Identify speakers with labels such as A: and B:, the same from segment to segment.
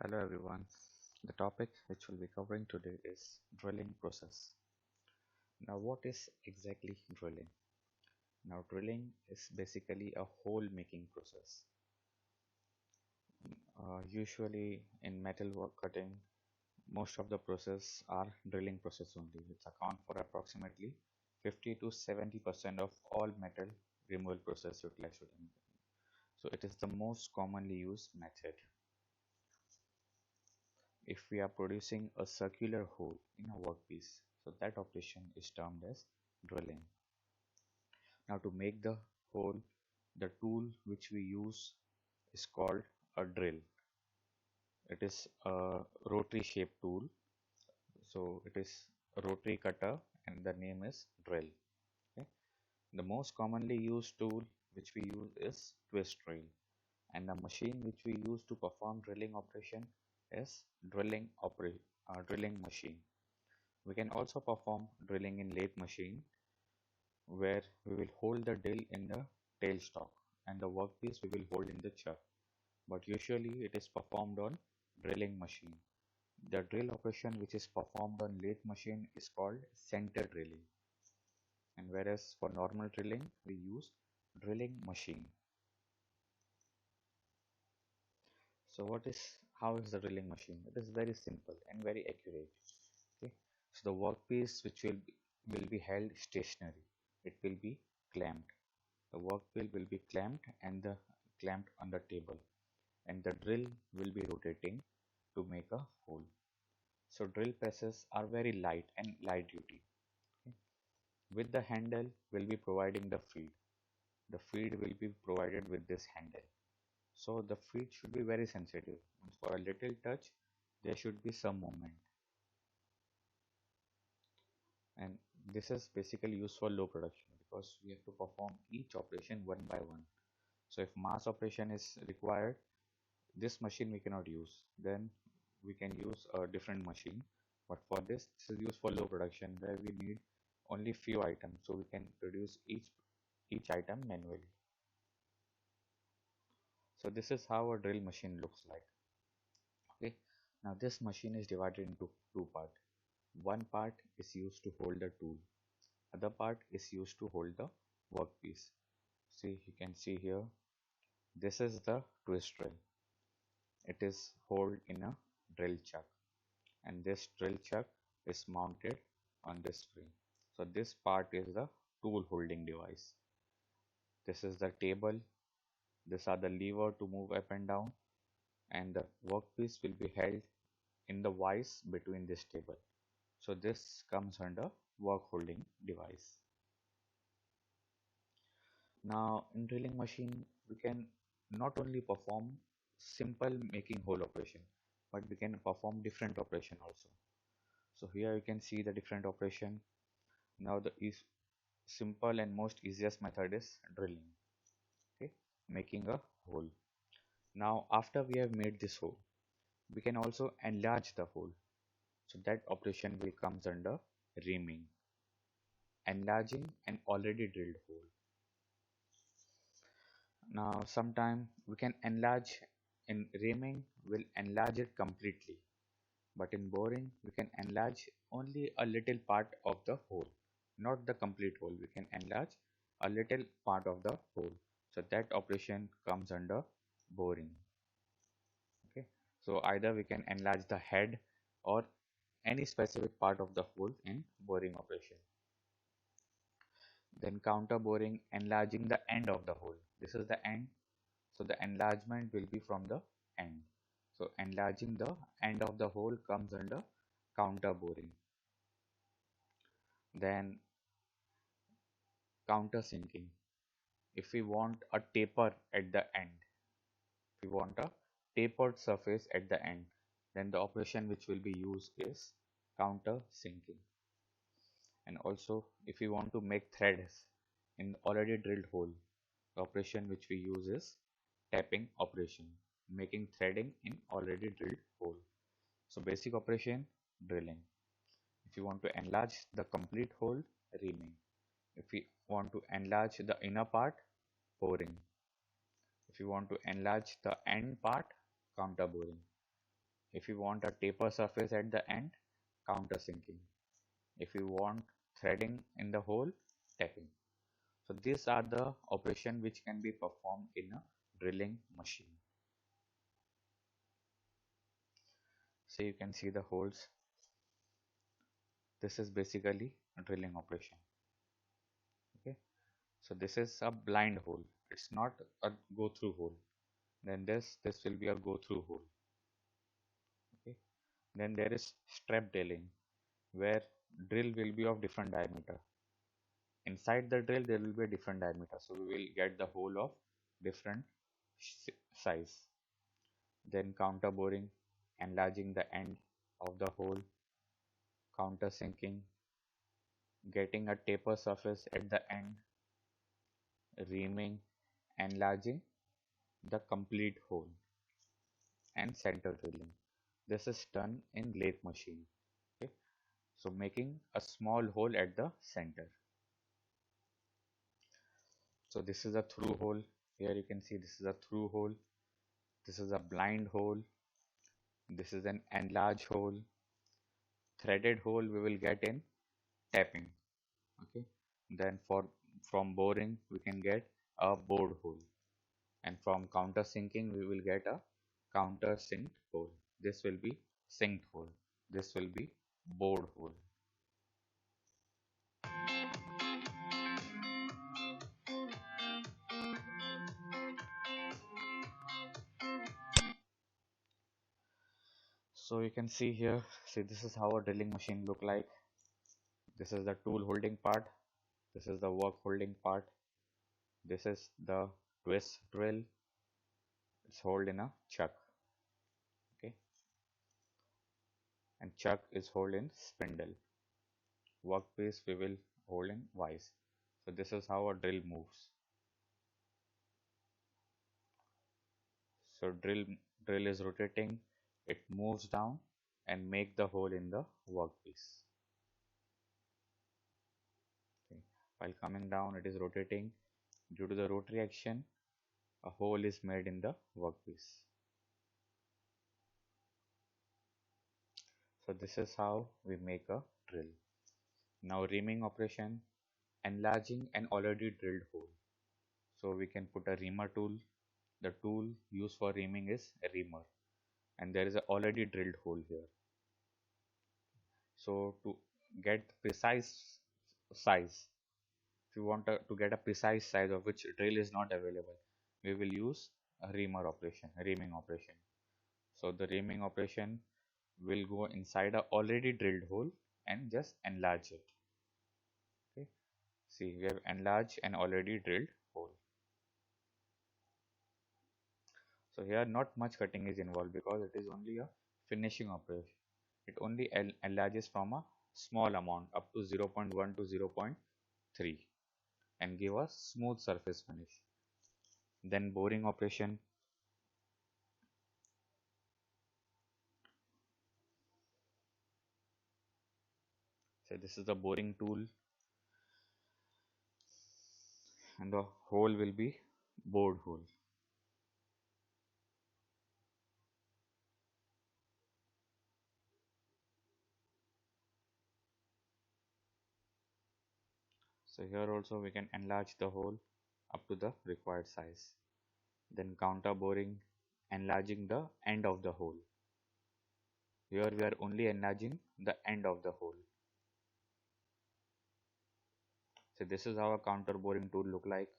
A: Hello everyone. The topic which we'll be covering today is drilling process. Now what is exactly drilling? Now drilling is basically a hole making process. Usually in metal work cutting, most of the process are drilling process only, which account for approximately 50 to 70% of all metal removal process utilized today. So it is the most commonly used method. If we are producing a circular hole in a workpiece, so that operation is termed as drilling. Now to make the hole, the tool which we use is called a drill. It is a rotary shaped tool. So it is a rotary cutter and the name is drill. Okay. The most commonly used tool which we use is twist drill, and the machine which we use to perform drilling operation is drilling machine. We can also perform drilling in lathe machine, where we will hold the drill in the tailstock and the workpiece we will hold in the chuck. But usually it is performed on drilling machine. The drill operation which is performed on lathe machine is called center drilling. And whereas for normal drilling we use drilling machine. So how is the drilling machine? It is very simple and very accurate. Okay. So the workpiece which will be held stationary. It will be clamped. The workpiece will be clamped and the clamped on the table, and the drill will be rotating to make a hole. So drill presses are very light and light duty. Okay. With the handle will be providing the feed. The feed will be provided with this handle. So the feed should be very sensitive. For a little touch, there should be some movement. And this is basically used for low production because we have to perform each operation one by one. So if mass operation is required, this machine we cannot use. Then we can use a different machine. But for this is used for low production where we need only few items. So we can produce each item manually. So this is how a drill machine looks like. Okay. Now this machine is divided into two parts. One part is used to hold the tool. Other part is used to hold the workpiece. See, you can see here. This is the twist drill. It is held in a drill chuck, and this drill chuck is mounted on this frame. So this part is the tool holding device. This is the table. These are the lever to move up and down, and the workpiece will be held in the vise between this table. So this comes under work holding device. Now in drilling machine, we can not only perform simple making hole operation, but we can perform different operation also. So here you can see the different operation. Now the simple and most easiest method is drilling. Okay, making a hole. Now after we have made this hole, we can also enlarge the hole. So that operation will comes under reaming, enlarging an already drilled hole. Now sometime we can enlarge, in reaming will enlarge it completely, but in boring we can enlarge only a little part of the hole, not the complete hole. We can enlarge a little part of the hole. So that operation comes under boring. Okay, so either we can enlarge the head or any specific part of the hole in boring operation. Then counter boring, enlarging the end of the hole. This is the end, so the enlargement will be from the end. So enlarging the end of the hole comes under counter boring. Then counter sinking. If we want a taper at the end, if we want a tapered surface at the end, then the operation which will be used is counter sinking. And also if we want to make threads in already drilled hole, the operation which we use is tapping operation, making threading in already drilled hole. So basic operation, drilling. If you want to enlarge the complete hole, reaming. If we want to enlarge the inner part, boring. If you want to enlarge the end part, counter boring. If you want a taper surface at the end, countersinking. If you want threading in the hole, tapping. So these are the operation which can be performed in a drilling machine. So you can see the holes. This is basically a drilling operation. Okay. So this is a blind hole. It's not a go through hole. Then this will be a go through hole. Okay. Then there is strap drilling, where drill will be of different diameter. Inside the drill there will be a different diameter, so we will get the hole of different size. Then counter boring, enlarging the end of the hole, countersinking, getting a taper surface at the end, reaming, enlarging the complete hole, and center drilling. This is done in lathe machine. Okay, so making a small hole at the center. So this is a through hole. Here you can see this is a through hole. This is a blind hole. This is an enlarged hole. Threaded hole we will get in tapping. Okay. Then from boring we can get a bored hole, and from countersinking we will get a countersinked hole. This will be sinked hole. This will be bored hole. So you can see here. See, this is how a drilling machine look like. This is the tool holding part. This is the work holding part. This is the twist drill. It's hold in a chuck. Okay, and chuck is hold in spindle. Workpiece we will hold in vise. So this is how a drill moves. So drill is rotating, it moves down and make the hole in the workpiece. Okay. While coming down, it is rotating. Due to the rotary action, a hole is made in the workpiece. So this is how we make a drill. Now reaming operation, enlarging an already drilled hole. So we can put a reamer tool. The tool used for reaming is a reamer, and there is a already drilled hole here. So to get precise size, if you want to get a precise size of which drill is not available, we will use a reamer operation, a reaming operation. So the reaming operation will go inside a already drilled hole and just enlarge it. Okay. See, we have enlarged an already drilled hole. So here not much cutting is involved because it is only a finishing operation. It only enlarges from a small amount up to 0.1 to 0.3 and give a smooth surface finish. Then boring operation. So this is the boring tool, and the hole will be bored hole. So here also we can enlarge the hole up to the required size. Then counter boring, enlarging the end of the hole. Here we are only enlarging the end of the hole. So this is how a counter boring tool look like,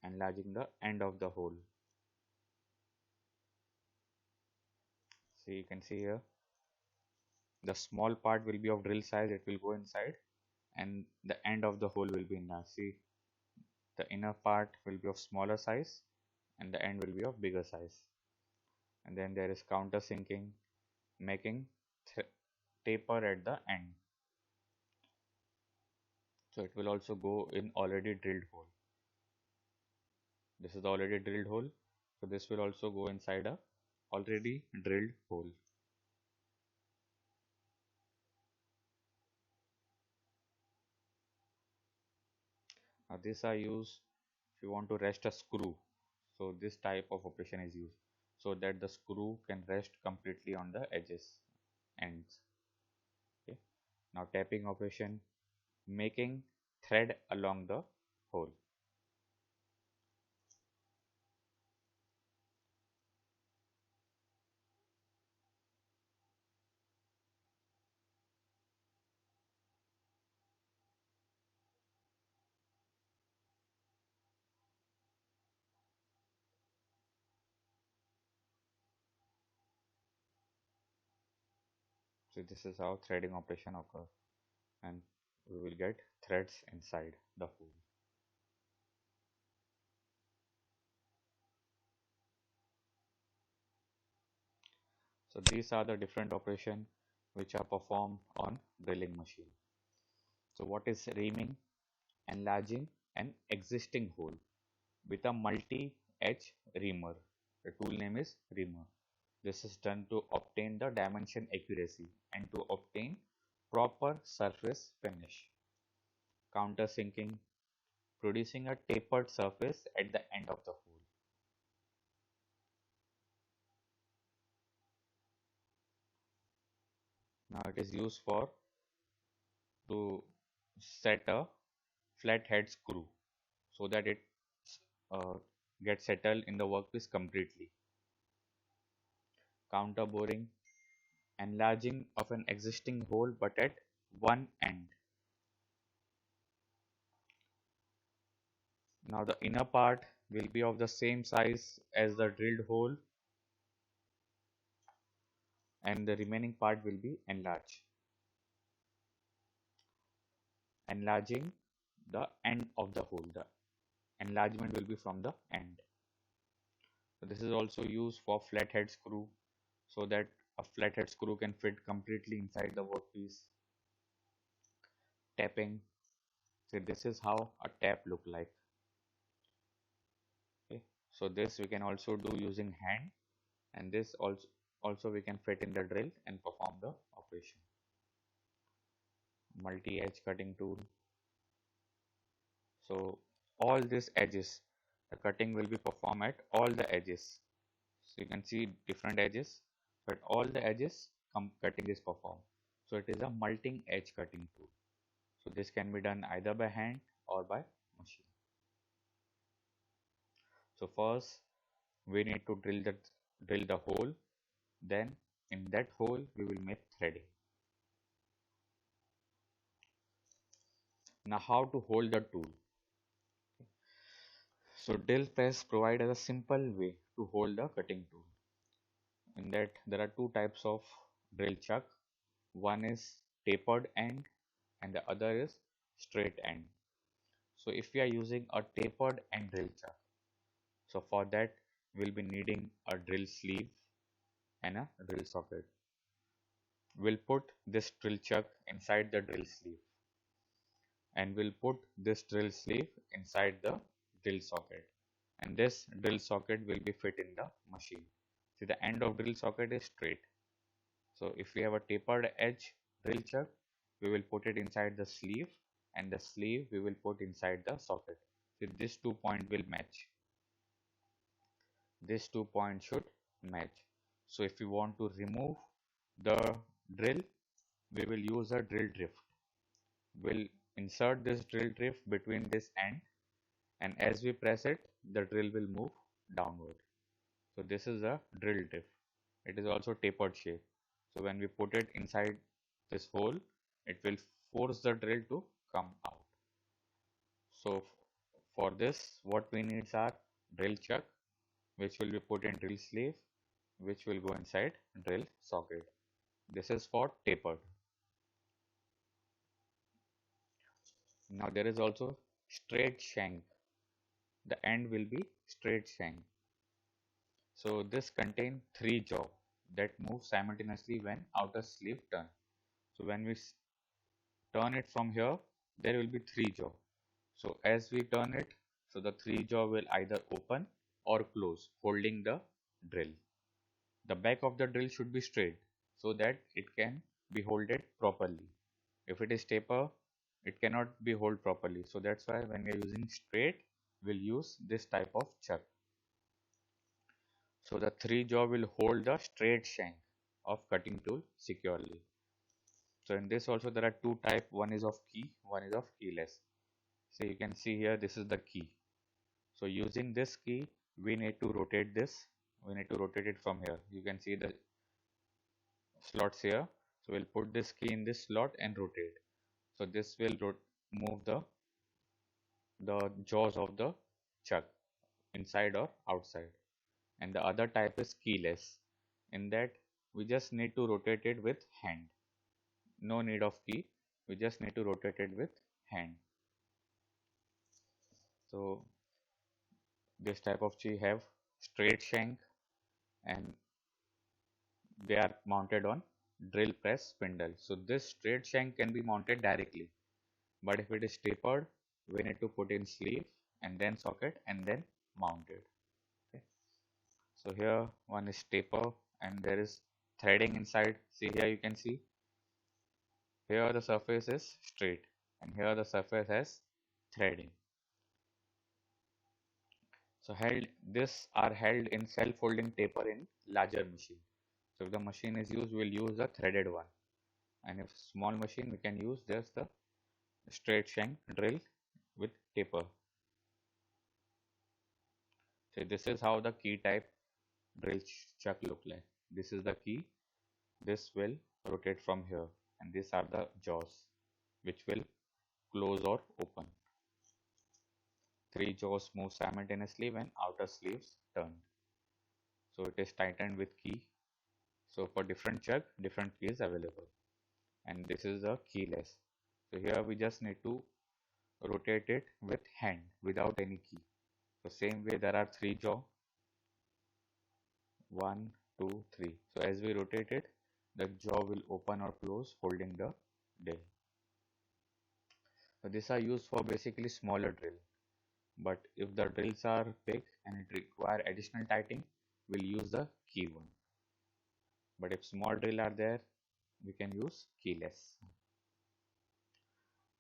A: enlarging the end of the hole. So you can see here the small part will be of drill size, it will go inside, and the end of the hole will be enlarged. See, the inner part will be of smaller size and the end will be of bigger size. And then there is countersinking, making taper at the end. So it will also go in already drilled hole. This is the already drilled hole. So this will also go inside a already drilled hole. This I use if you want to rest a screw. So this type of operation is used. so that the screw can rest completely on the edges ends. Okay. Now tapping operation, making thread along the hole. So this is how threading operation occurs, and we will get threads inside the hole. So these are the different operations which are performed on drilling machine. So what is reaming? Enlarging an existing hole with a multi-edge reamer. The tool name is reamer. This is done to obtain the dimension accuracy and to obtain proper surface finish. Countersinking, producing a tapered surface at the end of the hole. Now it is used for to set a flat head screw so that it uh, gets settled in the workpiece completely. Counter boring, enlarging of an existing hole but at one end. Now the inner part will be of the same size as the drilled hole and the remaining part will be enlarged. Enlarging the end of the hole. The enlargement will be from the end. So this is also used for flathead screw so that a flathead screw can fit completely inside the workpiece. Tapping. So this is how a tap look like. Okay. So this we can also do using hand, and this also we can fit in the drill and perform the operation. Multi-edge cutting tool. So all these edges, the cutting will be performed at all the edges. So you can see different edges, but all the edges cutting is performed. So it is a multi-edge cutting tool. So this can be done either by hand or by machine. So first we need to drill the hole. Then in that hole we will make threading. Now how to hold the tool? So drill press provide a simple way to hold the cutting tool. In that there are two types of drill chuck. One is tapered end and the other is straight end. So if we are using a tapered end drill chuck, so for that we'll be needing a drill sleeve and a drill socket. We'll put this drill chuck inside the drill sleeve and we'll put this drill sleeve inside the drill socket, and this drill socket will be fit in the machine. See, the end of drill socket is straight. So if we have a tapered edge drill chuck, we will put it inside the sleeve, and the sleeve we will put inside the socket. So this 2 point will match. This 2 point should match. So if we want to remove the drill, we will use a drill drift. We'll insert this drill drift between this end, and as we press it, the drill will move downward. So this is a drill drift. It is also tapered shape. So when we put it inside this hole, it will force the drill to come out. So for this, what we need are drill chuck, which will be put in drill sleeve, which will go inside drill socket. This is for tapered. Now there is also straight shank. The end will be straight shank. So this contains three jaw that move simultaneously when outer sleeve turn. So when we turn it from here, there will be three jaw. So as we turn it, so the three jaw will either open or close, holding the drill. The back of the drill should be straight so that it can be holded properly. If it is taper, it cannot be hold properly. So that's why when we are using straight, we'll use this type of chuck. So the three jaw will hold the straight shank of cutting tool securely. So in this also there are two type, one is of key, one is of keyless. So you can see here this is the key. So using this key we need to rotate this, we need to rotate it from here. You can see the slots here. So we'll put this key in this slot and rotate. So this will move the jaws of the chuck inside or outside. And the other type is keyless. In that we just need to rotate it with hand. No need of key. We just need to rotate it with hand. So this type of key have straight shank and they are mounted on drill press spindle. So this straight shank can be mounted directly, but if it is tapered, we need to put in sleeve and then socket and then mount it. Okay. So here one is taper and there is threading inside. See here you can see here the surface is straight and here the surface has threading. So this are held in self-folding taper in larger machine. So if the machine is used, we'll use a threaded one. And if small machine, we can use just the straight shank drill with taper. So this is how the key type drill chuck look like. This is the key. This will rotate from here, and these are the jaws, which will close or open. Three jaws move simultaneously when outer sleeves turn. So it is tightened with key. So for different chuck, different key is available. And this is a keyless. So here we just need to rotate it with hand without any key. So same way there are three jaw, 1, 2, 3. So as we rotate it, the jaw will open or close holding the drill. So these are used for basically smaller drill. But if the drills are big and it require additional tightening, we'll use the key one. But if small drill are there, we can use keyless.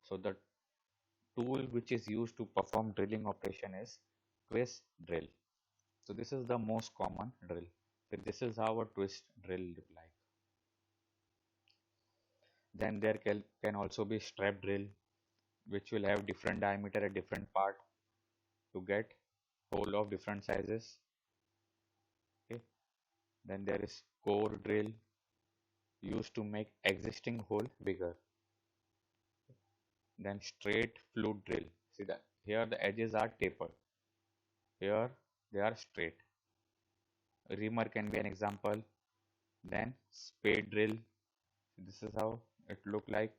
A: So the tool which is used to perform drilling operation is twist drill. So this is the most common drill. So this is how a twist drill look like. Then there can also be strap drill, which will have different diameter at different part to get hole of different sizes. Okay. Then there is core drill used to make existing hole bigger. Then straight flute drill. See that here the edges are tapered. Here they are straight. Reamer can be an example. Then spade drill. This is how it look like.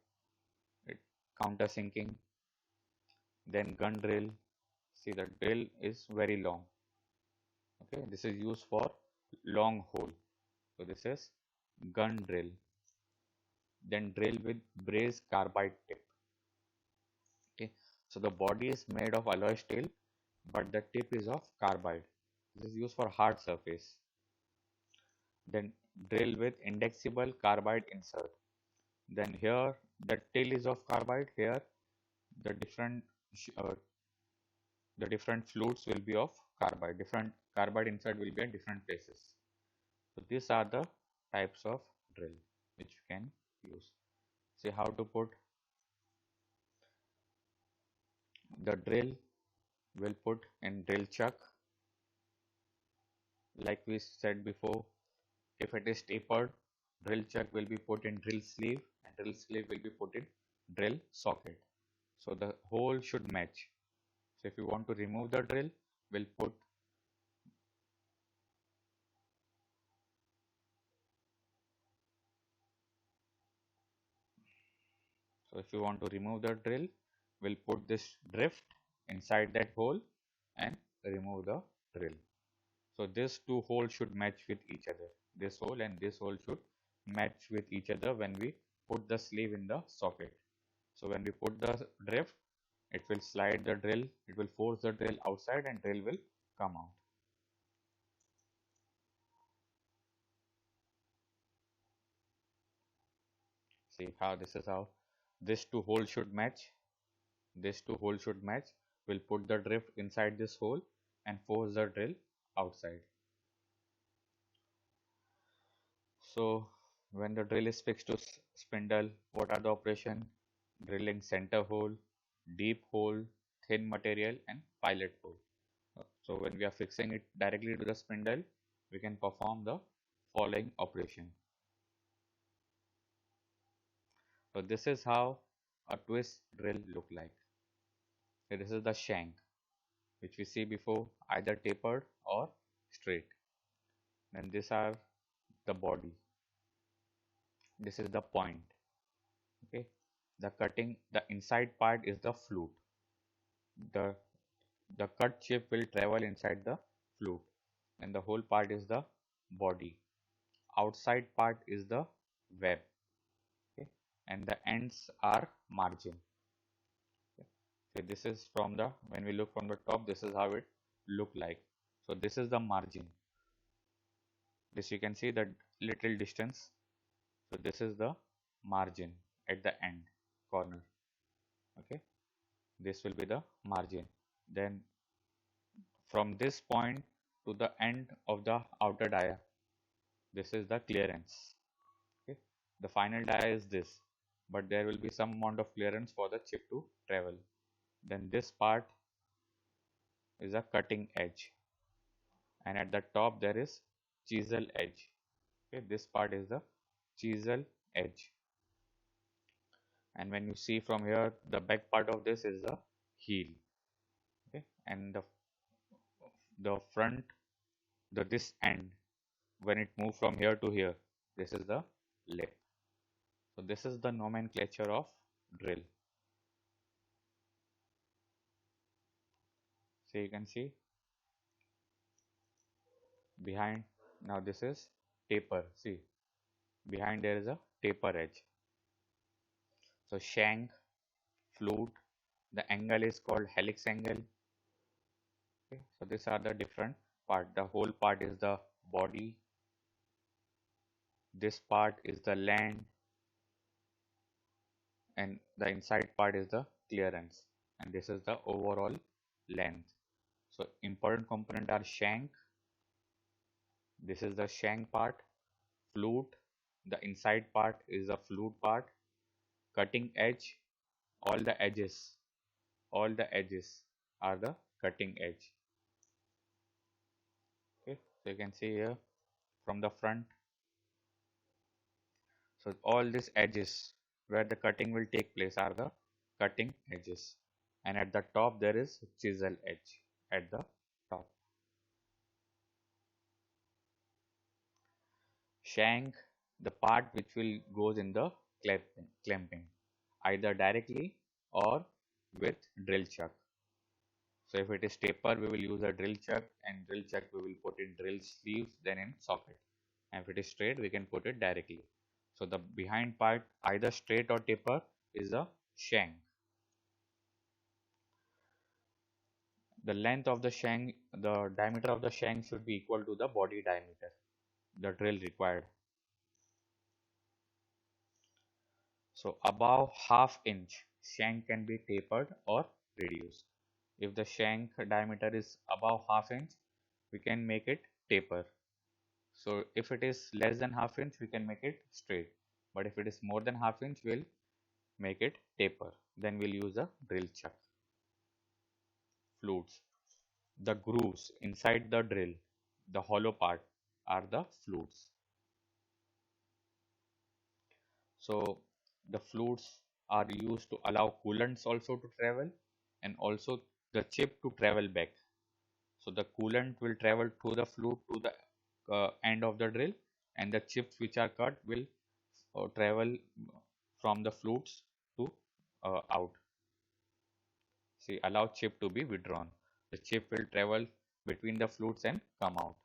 A: It countersinking. Then gun drill. See the drill is very long. Okay, this is used for long hole. So this is gun drill. Then drill with braze carbide tip. Okay, so the body is made of alloy steel, but the tip is of carbide. This is used for hard surface. Then drill with indexable carbide insert. Then here the tail is of carbide. Here the uh, different flutes will be of carbide. Different carbide insert will be at different places. So these are the types of drill which you can use. See how to put the drill. Will put in drill chuck. Like we said before, if it is tapered, drill chuck will be put in drill sleeve and drill sleeve will be put in drill socket. So the hole should match. So if you want to remove the drill, we'll put so if you want to remove the drill, we'll put this drift inside that hole and remove the drill. So these two holes should match with each other. This hole and this hole should match with each other when we put the sleeve in the socket. So when we put the drift, it will slide the drill, it will force the drill outside and drill will come out. See how this is how this two holes should match. These two holes should match. We'll put the drift inside this hole and force the drill outside. So when the drill is fixed to spindle, what are the operation? Drilling center hole, deep hole, thin material, and pilot hole. So when we are fixing it directly to the spindle, we can perform the following operation. So this is how a twist drill look like. So this is the shank, which we see before, either tapered or straight. Then these are the body. This is the point. Okay. The inside part is the flute. The the cut chip will travel inside the flute, and the whole part is the body. Outside part is the web. Okay. And the ends are margin. Okay. So this is from the, when we look from the top, this is how it look like. So this is the margin. This you can see the little distance. So this is the margin at the end corner. Okay. This will be the margin. Then from this point to the end of the outer dia, this is the clearance. Okay. The final dia is this, but there will be some amount of clearance for the chip to travel. Then this part is a cutting edge, and at the top there is chisel edge. Okay. This part is the chisel edge, and when you see from here, the back part of this is the heel. Okay. And the front, the this end, when it moves from here to here, this is the lip. So this is the nomenclature of drill. So you can see behind, now this is taper. See, behind there is a taper edge. So shank, flute, the angle is called helix angle. Okay. So these are the different part. The whole part is the body. This part is the land, and the inside part is the clearance, and this is the overall length. So important component are shank. This is the shank part. Flute, the inside part is the flute part. Cutting edge, all the edges, all the edges are the cutting edge. Okay, so you can see here from the front. So all these edges where the cutting will take place are the cutting edges, and at the top there is chisel edge at the top. Shank, the part which will goes in the clamping, either directly or with drill chuck. So if it is taper, we will use a drill chuck, and drill chuck we will put in drill sleeves, then in socket. And if it is straight, we can put it directly. So the behind part, either straight or taper, is a shank. The length of the shank, the diameter of the shank should be equal to the body diameter, the drill required. So above ½ inch, shank can be tapered or reduced. If the shank diameter is above ½ inch, we can make it taper. So if it is less than ½ inch, we can make it straight. But if it is more than ½ inch, we'll make it taper. Then we'll use a drill chuck. Flutes. The grooves inside the drill, the hollow part, are the flutes. So the flutes are used to allow coolants also to travel, and also the chip to travel back. So the coolant will travel through the flute to the end of the drill, and the chips which are cut will travel from the flutes to out. See, allow chip to be withdrawn. The chip will travel between the flutes and come out.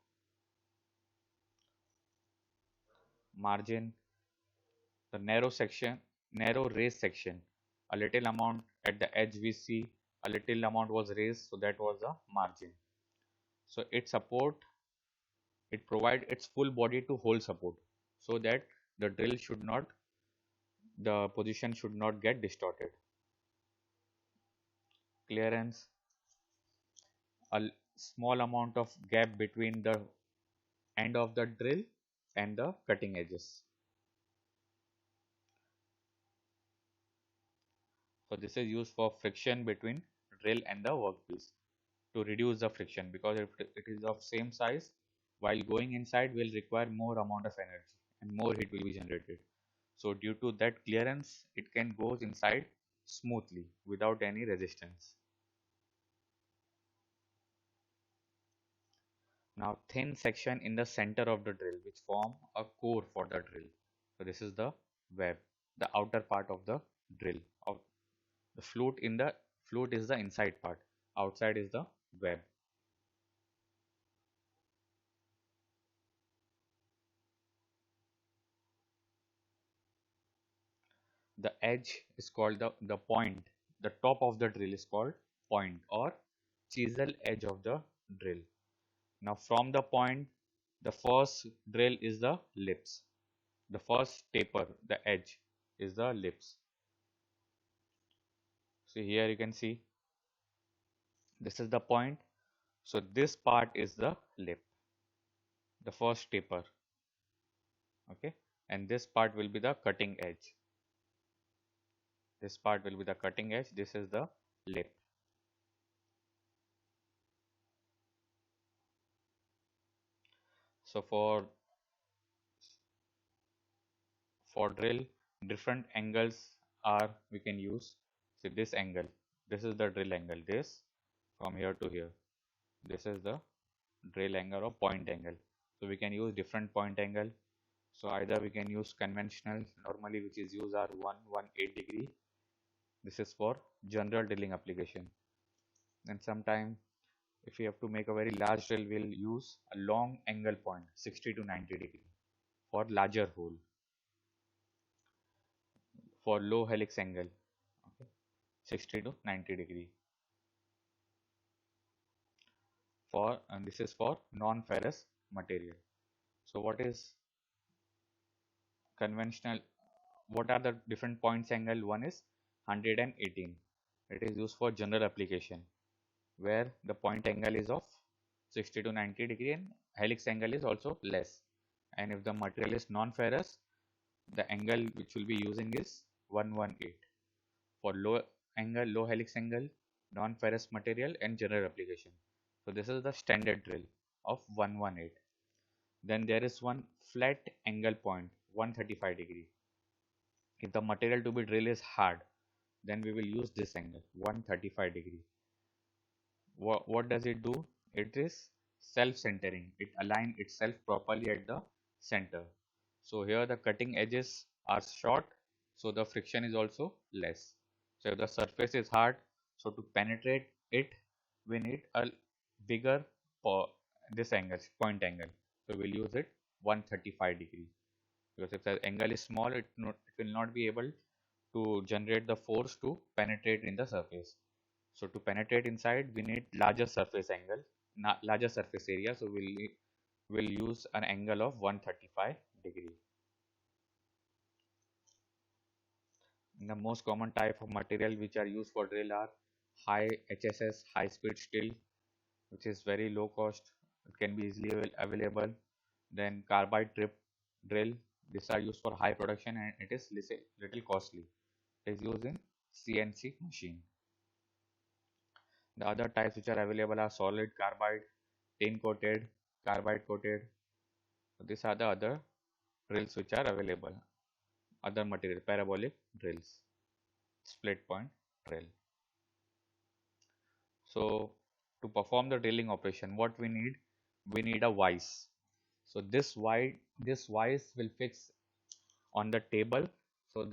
A: Margin, the narrow raised section. A little amount at the edge we see, a little amount was raised, so that was the margin. So it provide its full body to hold support, so that the drill should not, the position should not get distorted. Clearance, a small amount of gap between the end of the drill and the cutting edges. So this is used for friction between drill and the workpiece to reduce the friction, because if it is of same size, while going inside will require more amount of energy and more heat will be generated. So due to that clearance, it can go inside smoothly without any resistance. Now thin section in the center of the drill which form a core for the drill. So this is the web, the outer part of the drill. The flute is the inside part. Outside is the web. The edge is called the point. The top of the drill is called point or chisel edge of the drill. Now from the point, the first drill is the lips. The first taper, the edge, is the lips. So here you can see this is the point. So this part is the lip, the first taper. Okay, and this part will be the cutting edge. This part will be the cutting edge. This is the lip. So for drill, different angles are we can use. See this angle, this is the drill angle, this from here to here, this is the drill angle or point angle. So we can use different point angle. So either we can use conventional normally, which is use our 118 degree. This is for general drilling application. And sometime if we have to make a very large drill, we'll use a long angle point 60 to 90 degree for larger hole. For low helix angle, okay, 60 to 90 degree. For and this is for non-ferrous material. So what is conventional? What are the different points angle? One is 118. It is used for general application where the point angle is of 60 to 90 degree and helix angle is also less. And if the material is non-ferrous, the angle which will be using is 118 for low angle, low helix angle, non-ferrous material and general application. So this is the standard drill of 118. Then there is one flat angle point 135 degree. If the material to be drilled is hard, then we will use this angle 135 degree. What does it do? It is self-centering. It aligns itself properly at the center. So here the cutting edges are short, so the friction is also less. So if the surface is hard, so to penetrate it, we need a bigger this angle, point angle. So we'll use it 135 degree, because if the angle is small, it will not be able to generate the force to penetrate in the surface. So to penetrate inside, we need larger surface angle, larger surface area. So will use an angle of 135 degree. And the most common type of material which are used for drill are high HSS, high speed steel, which is very low cost. It can be easily available. Then carbide trip drill. These are used for high production and it is little costly. It is used in CNC machine. The other types which are available are solid carbide, tin coated, carbide coated. So these are the other drills which are available. Other material, parabolic drills, split point drill. So to perform the drilling operation, what we need? We need a vise. So this vise will fix on the table so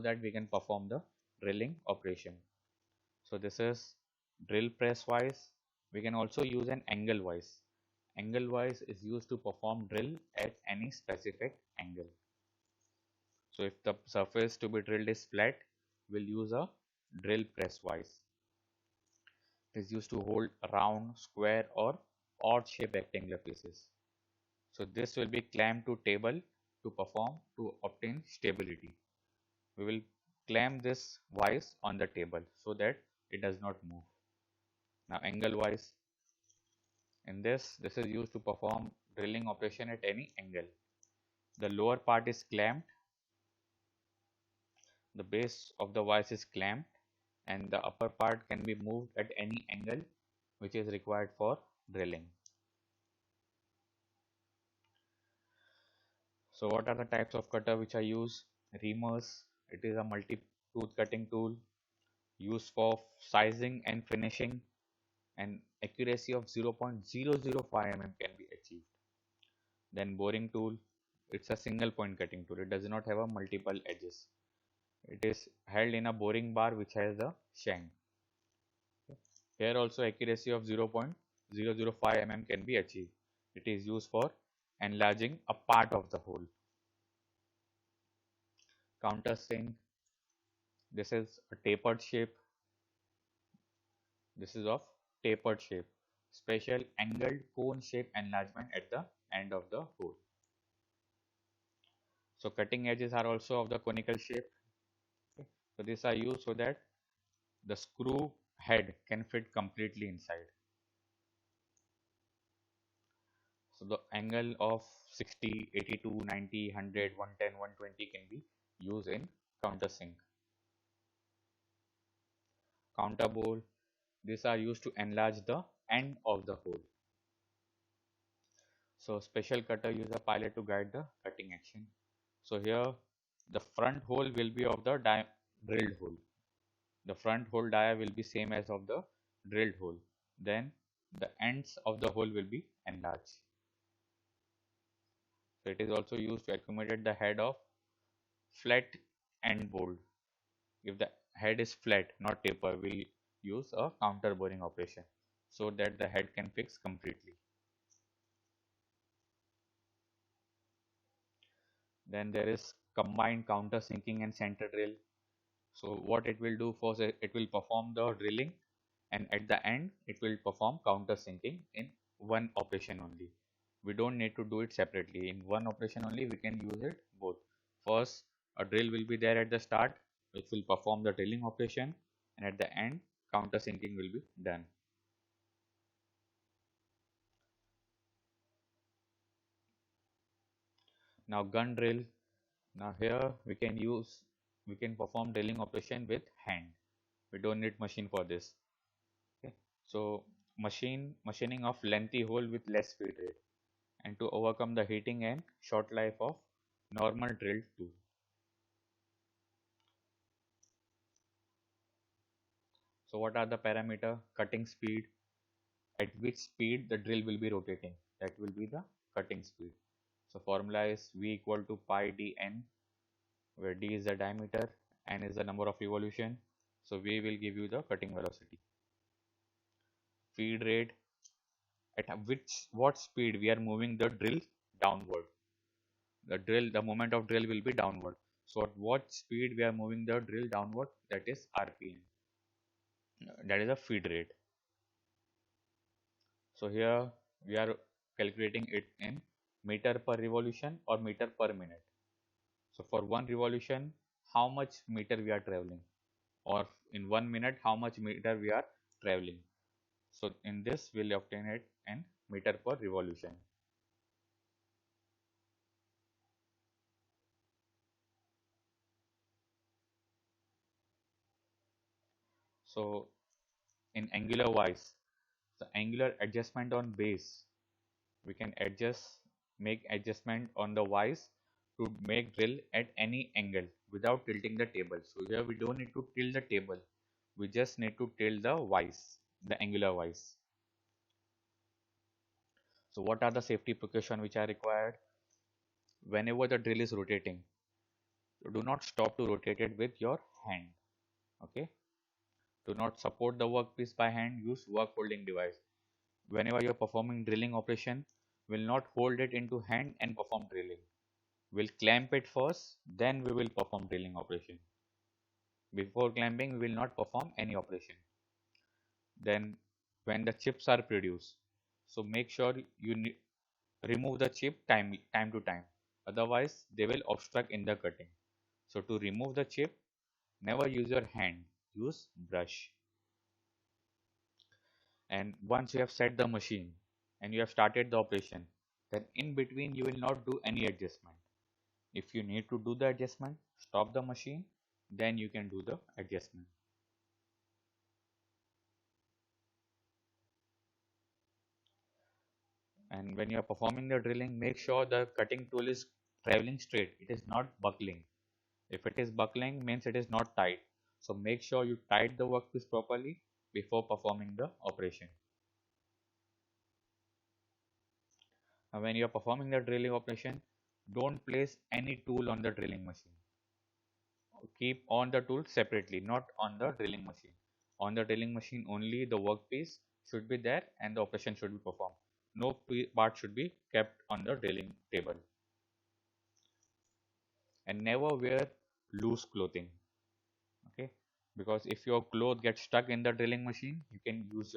A: that we can perform the drilling operation. So this is drill press vise. We can also use an angle vise. Angle vise is used to perform drill at any specific angle. So if the surface to be drilled is flat, we'll use a drill press vise. It is used to hold round, square or odd shaped rectangular pieces. So this will be clamped to table to obtain stability. We will clamp this vise on the table so that it does not move. Now angle vise, in this is used to perform drilling operation at any angle. The lower part is clamped, the base of the vise is clamped, and the upper part can be moved at any angle which is required for drilling. So what are the types of cutter which I use? Reamers, it is a multi-tooth cutting tool used for sizing and finishing, and accuracy of 0.005 mm can be achieved. Then boring tool, it's a single point cutting tool. It does not have a multiple edges. It is held in a boring bar which has a shank. Here also accuracy of 0.005 mm can be achieved. It is used for enlarging a part of the hole. Countersink, this is a tapered shape. This is of tapered shape. Special angled cone shape enlargement at the end of the hole. So cutting edges are also of the conical shape. Okay. So these are used so that the screw head can fit completely inside. So the angle of 60, 82, 90, 100, 110, 120 can be used in countersink. Counterbore, these are used to enlarge the end of the hole. So special cutter use a pilot to guide the cutting action. So here the front hole will be of the drilled hole. The front hole dia will be same as of the drilled hole. Then the ends of the hole will be enlarged. So it is also used to accommodate the head of flat end bolt. If the head is flat, not taper, we use a counter boring operation so that the head can fix completely. Then there is combined counter sinking and center drill. So what it will do first, it will perform the drilling, and at the end it will perform counter sinking in one operation only. We don't need to do it separately. In one operation only we can use it both. First, a drill will be there at the start which will perform the drilling operation, and at the end counter sinking will be done. Now gun drill. Now here we can perform drilling operation with hand. We don't need machine for this. Okay. So machining of lengthy hole with less feed rate, and to overcome the heating and short life of normal drill tool. So what are the parameter? Cutting speed, at which speed the drill will be rotating, that will be the cutting speed. So formula is V equal to pi dn, where d is the diameter, n is the number of revolution. So V will give you the cutting velocity. Feed rate, at what speed we are moving the drill downward. The moment of drill will be downward. So at what speed we are moving the drill downward, that is RPM. That is a feed rate. So here we are calculating it in meter per revolution or meter per minute. So for one revolution, how much meter we are traveling, or in 1 minute, how much meter we are traveling. So in this, we'll obtain it in meter per revolution. So in angular wise, the angular adjustment on base, we can make adjustment on the vise to make drill at any angle without tilting the table. So here we don't need to tilt the table, we just need to tilt the vise, the angular vise. So what are the safety precautions which are required? Whenever the drill is rotating, do not stop to rotate it with your hand. Okay, do not support the workpiece by hand, use work holding device. Whenever you are performing drilling operation, will not hold it into hand and perform drilling. We'll clamp it first, then we will perform drilling operation. Before clamping, we will not perform any operation. Then when the chips are produced, so make sure you remove the chip time to time. Otherwise, they will obstruct in the cutting. So to remove the chip, never use your hand, use brush. And once you have set the machine and you have started the operation, then in between you will not do any adjustment. If you need to do the adjustment, stop the machine, then you can do the adjustment. And when you are performing the drilling, make sure the cutting tool is traveling straight. It is not buckling. If it is buckling, means it is not tight. So make sure you tight the workpiece properly before performing the operation. Now when you are performing the drilling operation, don't place any tool on the drilling machine. Keep on the tool separately, not on the drilling machine. On the drilling machine only the workpiece should be there and the operation should be performed. No part should be kept on the drilling table. And never wear loose clothing. Okay, because if your cloth gets stuck in the drilling machine, you can lose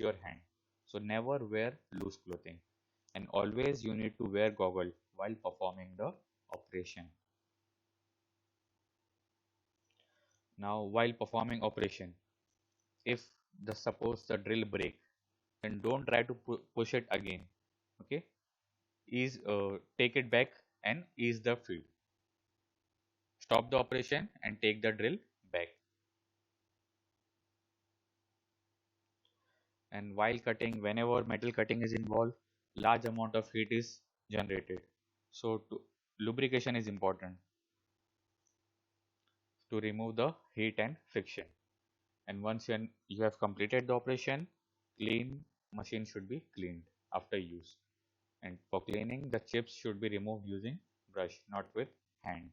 A: your hand. So never wear loose clothing. And always you need to wear goggle while performing the operation. Now while performing operation, if the suppose the drill break, then don't try to push it again. Okay, ease take it back and ease the feed. Stop the operation and take the drill back. And while cutting, whenever metal cutting is involved, large amount of heat is generated. So lubrication is important to remove the heat and friction. And once you have completed the operation, clean machine should be cleaned after use. And for cleaning, the chips should be removed using brush, not with hand.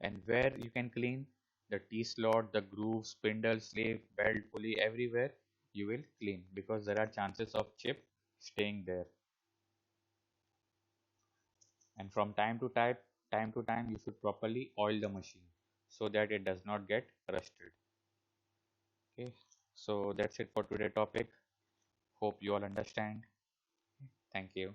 A: And where you can clean the T-slot, the groove, spindle, slave, belt, pulley, everywhere you will clean because there are chances of chip staying there. And from time to time, you should properly oil the machine so that it does not get rusted. Okay, so that's it for today topic. Hope you all understand. Thank you.